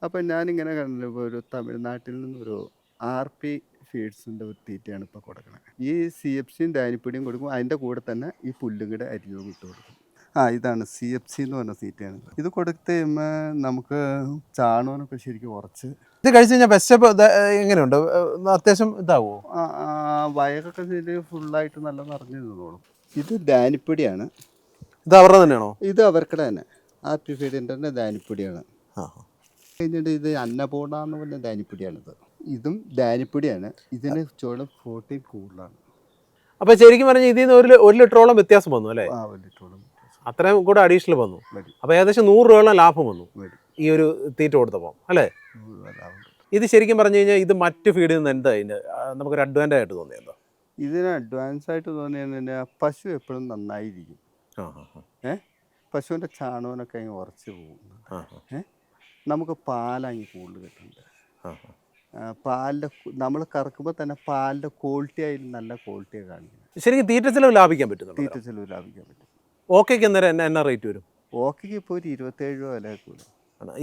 അപ്പം ഞാനിങ്ങനെ കണ്ടപ്പോൾ ഒരു തമിഴ്നാട്ടിൽ നിന്നൊരു ആർ.പി. ഫീഡ്സിൻ്റെ ഒരു തീറ്റയാണ് ഇപ്പോൾ കൊടുക്കണത്. ഈ CFCയും ഡാനിപ്പൊടിയും കൊടുക്കും. അതിൻ്റെ കൂടെ തന്നെ ഈ പുല്ലും കൂടെ അരിഞ്ഞതും ഇട്ട് കൊടുക്കും. ഇതാണ് CFC എന്ന് പറഞ്ഞ തീറ്റയാണ്. ഇത് കൊടുത്ത് കഴിയുമ്പോൾ നമുക്ക് ചാണകമൊക്കെ ശരിക്കും ഉറച്ച് ഇത് കഴിച്ച് കഴിഞ്ഞാൽ വിശപ്പ് എങ്ങനെയുണ്ട്? അത്യാവശ്യം ഇതാവുമോ? വയറൊക്കെ ശരി ഫുള്ളായിട്ട് നല്ല നിറഞ്ഞു നിന്നോളും. ഇത് ഡാനിപ്പൊടിയാണ്. ഇത് അവരുടെ തന്നെയാണോ? ഇത് അവർക്കടെ തന്നെ ആർ.പി. ഫീഡിൻ്റെ തന്നെ ഡാനിപ്പൊടിയാണ്. ആ. കഴിഞ്ഞിട്ട് ഇത് അന്നപൂർണ എന്ന് പറഞ്ഞ ഡാനിപ്പൊടിയാണിത്. ഇതും ഡാനിപ്പൊടിയാണ്. ഇതിന് ചോളം 40 കൂടുതലാണ്. അപ്പോൾ ശരിക്കും പറഞ്ഞാൽ ഇതിൽ നിന്ന് ഒരു ലിറ്ററോളം വ്യത്യാസം വന്നു അല്ലേ? ഒരു ലിറ്ററോളം അത്രയും കൂടെ അഡീഷണൽ വന്നു. വരും. അപ്പോൾ ഏകദേശം 100 രൂപയോളം ലാഭം വന്നു വരും. ഈ ഒരു തീറ്റ കൊടുത്തപ്പോൾ അല്ലേ? 100 രൂപ ലാഭം കിട്ടും. ഇത് ശരിക്കും പറഞ്ഞു കഴിഞ്ഞാൽ ഇത് മറ്റ് ഫീഡിൽ നിന്ന് എന്താ ഇതിന് നമുക്കൊരു അഡ്വാൻറ്റേജ് ആയിട്ട് തോന്നിയത്? ഇതിന് അഡ്വാൻസ് ആയിട്ട് തോന്നിയെന്ന് പറഞ്ഞാൽ പശു എപ്പോഴും നന്നായിരിക്കും. പശുവിൻ്റെ ചാണകമൊക്കെ അങ്ങ് ഉറച്ച് പോകും. നമുക്ക് പാലങ്ങ് കൂടുതൽ കിട്ടുന്നുണ്ട്. പാലിൻ്റെ നമ്മൾ കറക്കുമ്പോൾ തന്നെ പാലിൻ്റെ ക്വാളിറ്റി ആയാലും നല്ല ക്വാളിറ്റിയാണ് കാണിക്കുന്നത്. ശരിക്കും തീറ്റ ചെലവ് ലാഭിക്കാൻ പറ്റും. തീറ്റ ചെലവ് ലാഭിക്കാൻ പറ്റും. ഓക്കേക്ക് അന്നേരം എന്നാ റേറ്റ് വരും? ഓക്കേക്ക് ഇപ്പോൾ ഒരു 27 രൂപ വില കൂടും.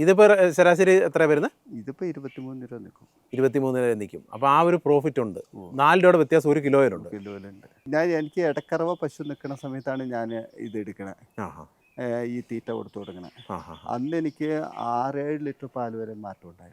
ഇതിപ്പോൾ ശരാശരി എത്ര വരുന്നത്? ഇതിപ്പോൾ 23 രൂപ നിൽക്കും. 23 രൂപ നിൽക്കും. അപ്പോൾ ആ ഒരു പ്രോഫിറ്റ് ഉണ്ട്. 4 രൂപയുടെ വ്യത്യാസം 1 കിലോയിലുണ്ട്. എനിക്ക് ഇടക്കറവ പശു നിൽക്കുന്ന സമയത്താണ് ഞാൻ ഇത് എടുക്കണേ, ഈ തീറ്റ കൊടുത്തു കൊടുക്കണേ. അന്ന് എനിക്ക് 6-7 ലിറ്റർ പാൽ വരെ മാറ്റം ഉണ്ടായിരുന്നു.